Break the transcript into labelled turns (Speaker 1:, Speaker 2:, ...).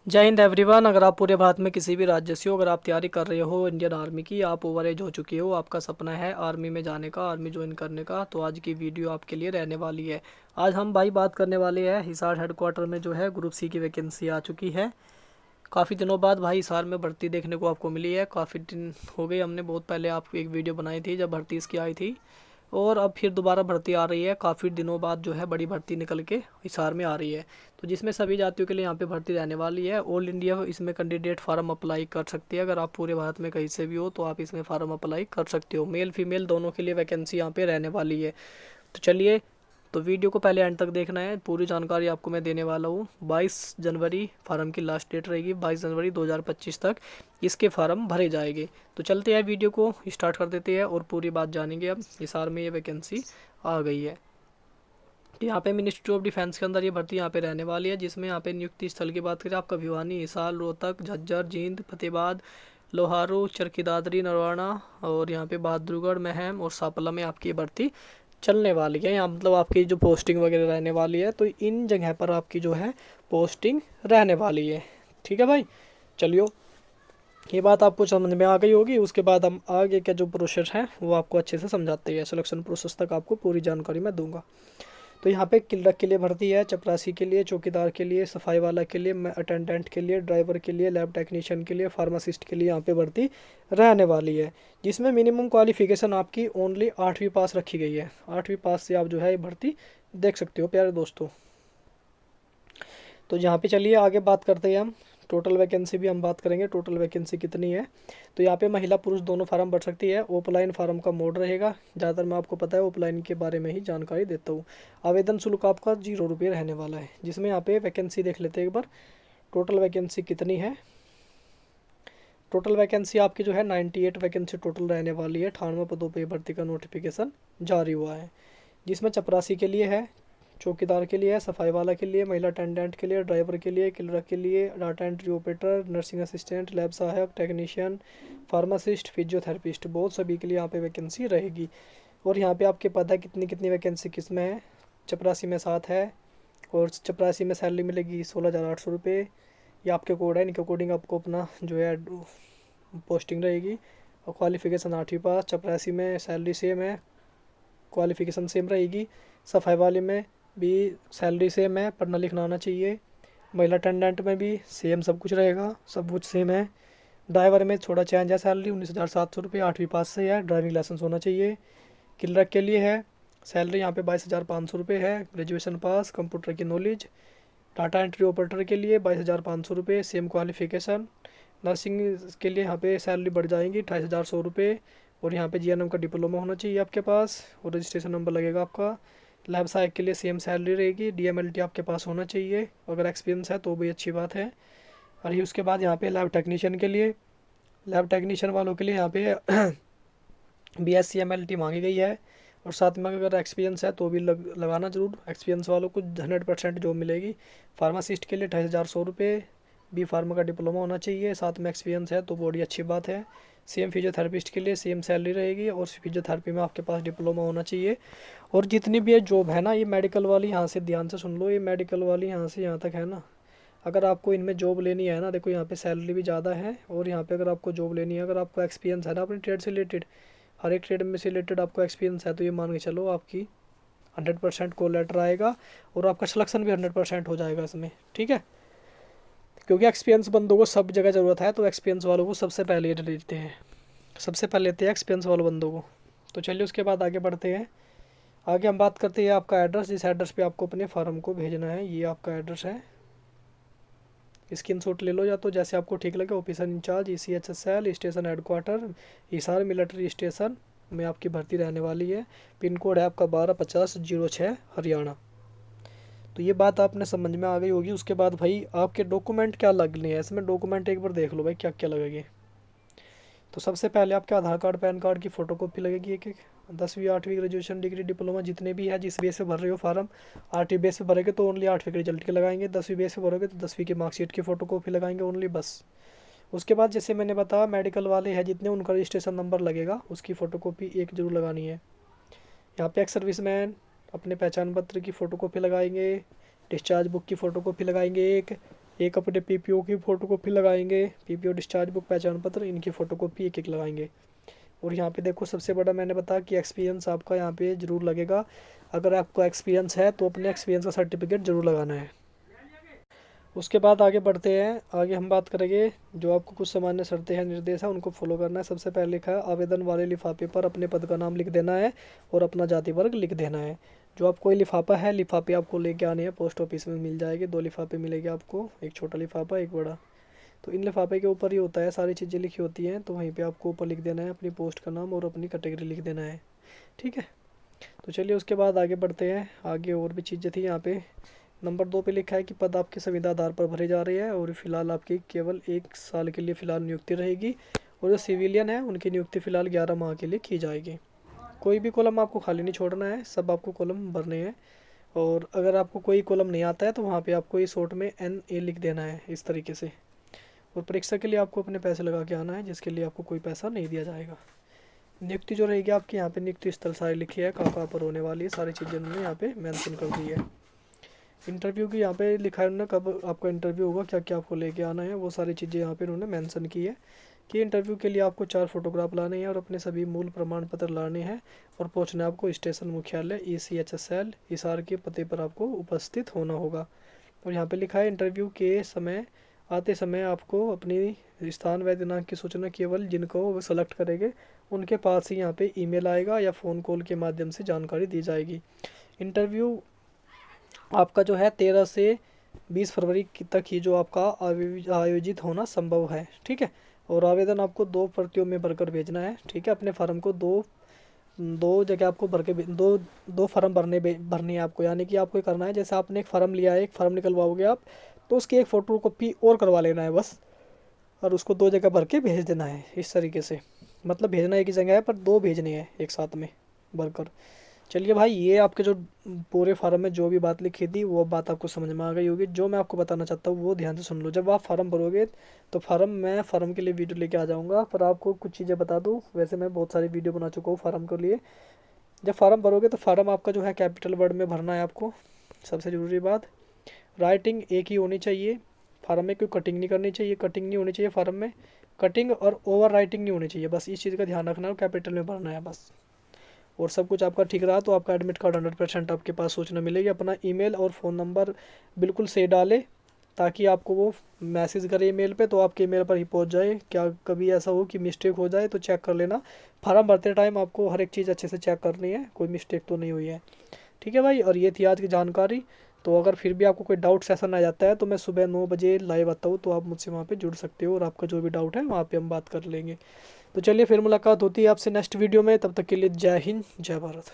Speaker 1: जय हिंद एवरीवन। अगर आप पूरे भारत में किसी भी राज्य से हो, अगर आप तैयारी कर रहे हो इंडियन आर्मी की, आप ओवर एज हो चुके हो, आपका सपना है आर्मी में जाने का, आर्मी ज्वाइन करने का, तो आज की वीडियो आपके लिए रहने वाली है। आज हम भाई बात करने वाले हैं हिसार हेडक्वार्टर में जो है ग्रुप सी की वैकेंसी आ चुकी है। काफ़ी दिनों बाद भाई हिसार में भर्ती देखने को आपको मिली है। काफ़ी दिन हो गए, हमने बहुत पहले आपको एक वीडियो बनाई थी जब भर्ती इसकी आई थी, और अब फिर दोबारा भर्ती आ रही है। काफ़ी दिनों बाद जो है बड़ी भर्ती निकल के हिसार में आ रही है, तो जिसमें सभी जातियों के लिए यहाँ पे भर्ती रहने वाली है। ऑल इंडिया इसमें कैंडिडेट फार्म अप्लाई कर सकते हैं। अगर आप पूरे भारत में कहीं से भी हो तो आप इसमें फार्म अप्लाई कर सकते हो। मेल फीमेल दोनों के लिए वैकेंसी यहाँ पे रहने वाली है। तो चलिए, तो वीडियो को पहले एंड तक देखना है। पूरी जानकारी आपको मैं देने वाला हूँ। 22 जनवरी फार्म की लास्ट डेट रहेगी। 22 जनवरी 2025 तक इसके फार्म भरे जाएंगे। तो चलते हैं, वीडियो को स्टार्ट कर देते हैं और पूरी बात जानेंगे। अब हिसार में ये वैकेंसी आ गई है। तो यहाँ पे मिनिस्ट्री ऑफ डिफेंस के अंदर ये भर्ती यहाँ पे रहने वाली है, जिसमें यहाँ पे नियुक्ति स्थल की बात करें आपका भिवानी, हिसार, रोहतक, झज्जर, जींद, फतेहाबाद, लोहारू, चरखी दादरी, नरवाना और यहाँ पे बहादुरगढ़, महम और सांपला में आपकी भर्ती चलने वाली है। यहाँ मतलब आपकी जो पोस्टिंग वगैरह रहने वाली है, तो इन जगह पर आपकी जो है पोस्टिंग रहने वाली है। ठीक है भाई, चलियो, ये बात आपको समझ में आ गई होगी। उसके बाद हम आगे का जो प्रोसेस है वो आपको अच्छे से समझाते हैं। सिलेक्शन प्रोसेस तक आपको पूरी जानकारी मैं दूंगा। तो यहाँ पे क्लर्क के लिए भर्ती है, चपरासी के लिए, चौकीदार के लिए, सफाई वाला के लिए, अटेंडेंट के लिए, ड्राइवर के लिए, लैब टेक्नीशियन के लिए, फार्मासिस्ट के लिए यहाँ पे भर्ती रहने वाली है। जिसमें मिनिमम क्वालिफिकेशन आपकी ओनली 8वीं पास रखी गई है। 8वीं पास से आप जो है ये भर्ती देख सकते हो प्यारे दोस्तों। तो यहाँ पे चलिए आगे बात करते हैं हम। टोटल वैकेंसी भी हम बात करेंगे, टोटल वैकेंसी कितनी है। तो यहाँ पे महिला पुरुष दोनों फार्म भर सकती है। ऑफलाइन फार्म का मोड रहेगा, ज़्यादातर मैं आपको पता है ऑफलाइन के बारे में ही जानकारी देता हूँ। आवेदन शुल्क आपका 0 रुपये रहने वाला है। जिसमें यहाँ पे वैकेंसी देख लेते हैं एक बार, टोटल वैकेंसी कितनी है। टोटल वैकेंसी आपकी जो है 98 वैकेंसी टोटल रहने वाली है। 98 पदों पर भर्ती का नोटिफिकेशन जारी हुआ है। जिसमें चपरासी के लिए है, चौकीदार के लिए, सफाई वाला के लिए, महिला अटेंडेंट के लिए, ड्राइवर के लिए, क्लर्क के लिए, data entry operator, nursing assistant, lab सहायक, टेक्नीशियन, फार्मासिस्ट, फिजियोथेरेपिस्ट, बहुत सभी के लिए यहाँ पे वैकेंसी रहेगी। और यहाँ पे आपके पता है कितनी कितनी वैकेंसी किस में है। चपरासी में 7 है, और चपरासी में सैलरी मिलेगी 16,800 रुपये। ये आपके कोड है, इनके अकॉर्डिंग आपको अपना जो है पोस्टिंग रहेगी। और क्वालिफिकेशन 8वीं पास। चपरासी में सैलरी सेम है, क्वालिफिकेशन सेम रहेगी। सफाई वाले में भी सैलरी सेम है, पढ़ना लिखना आना चाहिए। महिला अटेंडेंट में भी सेम सब कुछ रहेगा, सब कुछ सेम है। ड्राइवर में थोड़ा चेंज है, सैलरी 19,700 रुपये, 8वीं पास से है, ड्राइविंग लाइसेंस होना चाहिए। क्लर्क के लिए है, सैलरी यहाँ पे 22,500 रुपये है, ग्रेजुएशन पास, कंप्यूटर की नॉलेज। डाटा एंट्री ऑपरेटर के लिए 22,500 रुपये, सेम क्वालिफिकेशन। नर्सिंग के लिए यहाँ पे सैलरी बढ़ जाएंगी 28,100 रुपये। और यहाँ पे जीएनएम का डिप्लोमा होना चाहिए आपके पास, और रजिस्ट्रेशन नंबर लगेगा आपका। लैब सहायक के लिए सेम सैलरी रहेगी। डीएमएलटी आपके पास होना चाहिए, अगर एक्सपीरियंस है तो भी अच्छी बात है। और ये उसके बाद यहाँ पे लैब टेक्नीशियन के लिए, लैब टेक्नीशियन वालों के लिए यहाँ पे BSc MLT मांगी गई है। और साथ में अगर एक्सपीरियंस है तो भी लगाना जरूर, एक्सपीरियंस वालों को 100% जॉब मिलेगी। फार्मासिस्ट के लिए 28,100 रुपये, बी फार्मा का डिप्लोमा होना चाहिए, साथ में एक्सपीरियंस है तो बड़ी अच्छी बात है। सेम फिजियोथेरेपिस्ट के लिए सेम सैलरी रहेगी, और फिजियोथेरेपी में आपके पास डिप्लोमा होना चाहिए। और जितनी भी ये जॉब है ना, ये मेडिकल वाली, यहाँ से ध्यान से सुन लो, ये मेडिकल वाली यहाँ से यहाँ तक है ना। अगर आपको इनमें जॉब लेनी है ना, देखो यहाँ पे सैलरी भी ज़्यादा है। और यहाँ पे अगर आपको जॉब लेनी है, अगर आपको एक्सपीरियंस है ना अपनी ट्रेड से रिलेटेड, हर एक ट्रेड में से रिलेटेड आपको एक्सपीरियंस है, तो ये मान के चलो आपकी 100% कॉल लेटर आएगा, और आपका सिलेक्शन भी 100% हो जाएगा इसमें। ठीक है, क्योंकि एक्सपीरियंस बंदों को सब जगह ज़रूरत है, तो एक्सपीरियंस वालों को सबसे पहले लेते हैं, सबसे पहले लेते हैं एक्सपीरियंस वाले बंदों को। तो चलिए उसके बाद आगे बढ़ते हैं। आगे हम बात करते हैं आपका एड्रेस, जिस एड्रेस पे आपको अपने फार्म को भेजना है, ये आपका एड्रेस है। स्क्रीनशॉट ले लो, या तो जैसे आपको ठीक लगे। Officer in-charge ECHSL station headquarter Hisar military station में आपकी भर्ती रहने वाली है। पिन कोड है आपका 125006 हरियाणा। तो ये बात आपने समझ में आ गई होगी। उसके बाद भाई आपके डॉक्यूमेंट क्या लगने हैं इसमें, डॉक्यूमेंट एक बार देख लो भाई क्या क्या लगेंगे। तो सबसे पहले आपके आधार कार्ड पैन कार्ड की फ़ोटोकॉपी लगेगी एक एक। 10वीं 8वीं ग्रेजुएशन डिग्री डिप्लोमा जितने भी है, जिस बेस पे भर रहे हो फार्म। 8वीं बेस पे भरोगे तो ओनली 8वीं के रिजल्ट के लगाएंगे, 10वीं बेस पे भरोगे तो 10वीं की मार्कशीट की फ़ोटोकॉपी लगाएंगे ओनली, बस। उसके बाद जैसे मैंने बताया मेडिकल वाले हैं जितने, उनका रजिस्ट्रेशन नंबर लगेगा, उसकी फ़ोटोकॉपी एक जरूर लगानी है। यहाँ पे एक्स सर्विसमैन अपने पहचान पत्र की फ़ोटोकॉपी लगाएंगे, डिस्चार्ज बुक की फ़ोटोकॉपी लगाएंगे एक, एक अपने पीपीओ की फ़ोटोकॉपी लगाएंगे, पीपीओ डिस्चार्ज बुक, पहचान पत्र, इनकी फ़ोटोकॉपी एक एक लगाएंगे। और यहाँ पे देखो सबसे बड़ा मैंने बताया कि एक्सपीरियंस आपका यहाँ पे ज़रूर लगेगा। अगर आपको एक्सपीरियंस है तो अपने एक्सपीरियंस का सर्टिफिकेट ज़रूर लगाना है। उसके बाद आगे बढ़ते हैं। आगे हम बात करेंगे जो आपको कुछ सामान्य शर्तें हैं, निर्देश है, उनको फॉलो करना है। सबसे पहले लिखा है आवेदन वाले लिफाफे पर अपने पद का नाम लिख देना है और अपना जाति वर्ग लिख देना है। जो आप कोई लिफाफा है, लिफाफे आपको लेके आने हैं, पोस्ट ऑफिस में मिल जाएगी। 2 लिफाफे मिलेंगे आपको, एक छोटा लिफाफा एक बड़ा। तो इन लिफाफे के ऊपर ही होता है, सारी चीज़ें लिखी होती हैं। तो वहीं पर आपको ऊपर लिख देना है अपनी पोस्ट का नाम और अपनी कैटेगरी लिख देना है। ठीक है, तो चलिए उसके बाद आगे बढ़ते हैं। आगे और भी चीज़ें थी यहाँ पे। नंबर 2 पे लिखा है कि पद आपके संविदा आधार पर भरे जा रहे हैं और फिलहाल आपकी केवल 1 साल के लिए फ़िलहाल नियुक्ति रहेगी। और जो सिविलियन है उनकी नियुक्ति फ़िलहाल 11 माह के लिए की जाएगी। कोई भी कॉलम आपको खाली नहीं छोड़ना है, सब आपको कॉलम भरने हैं। और अगर आपको कोई कॉलम नहीं आता है तो वहाँ पे आपको ये शॉर्ट में NA लिख देना है इस तरीके से। और परीक्षा के लिए आपको अपने पैसे लगा के आना है, जिसके लिए आपको कोई पैसा नहीं दिया जाएगा। नियुक्ति जो रहेगी आपकी, यहाँ पे नियुक्ति स्थल सारी लिखी है, कहाँ पर होने वाली है, सारी चीज़ें उन्होंने यहाँ पे मेंशन कर दी है। इंटरव्यू की यहाँ पे लिखा है उन्होंने, कब आपका इंटरव्यू होगा, क्या क्या आपको लेके आना है, वो सारी चीज़ें यहाँ पे उन्होंने मेंशन की है। कि इंटरव्यू के लिए आपको 4 फोटोग्राफ लाने हैं और अपने सभी मूल प्रमाण पत्र लाने हैं और पहुँचना है आपको स्टेशन मुख्यालय ECHSL हिसार के पते पर आपको उपस्थित होना होगा। और यहाँ पे लिखा है इंटरव्यू के समय आते समय आपको अपनी स्थान व दिनांक की सूचना केवल जिनको वो सेलेक्ट करेंगे उनके पास ही यहाँ पे ईमेल आएगा या फ़ोन कॉल के माध्यम से जानकारी दी जाएगी। इंटरव्यू आपका जो है 13 से 20 फरवरी तक ही जो आपका आयोजित होना संभव है। ठीक है, और आवेदन आपको 2 प्रतियों में भरकर भेजना है। ठीक है, अपने फार्म को दो जगह आपको भर के दो फार्म भरने हैं आपको। यानी कि आपको करना है, जैसे आपने एक फार्म लिया है, एक फार्म निकलवाओगे आप, तो उसकी एक फ़ोटो कॉपी और करवा लेना है बस, और उसको 2 जगह भर के भेज देना है इस तरीके से। मतलब भेजना एक ही जगह है पर 2 भेजने हैं एक साथ में भरकर। चलिए भाई, ये आपके जो पूरे फार्म में जो भी बात लिखी थी वो बात आपको समझ में आ गई होगी। जो मैं आपको बताना चाहता हूँ वो ध्यान से सुन लो। जब आप फार्म भरोगे तो मैं फार्म के लिए वीडियो लेके आ जाऊँगा, पर आपको कुछ चीज़ें बता दूँ। वैसे मैं बहुत सारी वीडियो बना चुका हूँ फार्म के लिए। जब फार्म भरोगे तो फार्म आपका जो है कैपिटल वर्ड में भरना है आपको। सबसे ज़रूरी बात, राइटिंग एक ही होनी चाहिए फार्म में, कोई कटिंग नहीं करनी चाहिए, कटिंग नहीं होनी चाहिए फार्म में, कटिंग और ओवर राइटिंग नहीं होनी चाहिए। बस इस चीज़ का ध्यान रखना है, कैपिटल में भरना है बस। और सब कुछ आपका ठीक रहा तो आपका एडमिट कार्ड 100% आपके पास सूचना मिलेगी। अपना ईमेल और फ़ोन नंबर बिल्कुल सही डालें ताकि आपको वो मैसेज करे ईमेल पे तो आपके ईमेल पर ही पहुंच जाए। क्या कभी ऐसा हो कि मिस्टेक हो जाए तो चेक कर लेना। फार्म भरते टाइम आपको हर एक चीज़ अच्छे से चेक करनी है, कोई मिस्टेक तो नहीं हुई है। ठीक है भाई, और ये थी आज की जानकारी। तो अगर फिर भी आपको कोई डाउट सेशन आ जाता है तो मैं सुबह 9 बजे लाइव आता हूँ, तो आप मुझसे वहाँ पे जुड़ सकते हो और आपका जो भी डाउट है वहाँ पे हम बात कर लेंगे। तो चलिए फिर मुलाकात होती है आपसे नेक्स्ट वीडियो में। तब तक के लिए जय हिंद, जय भारत।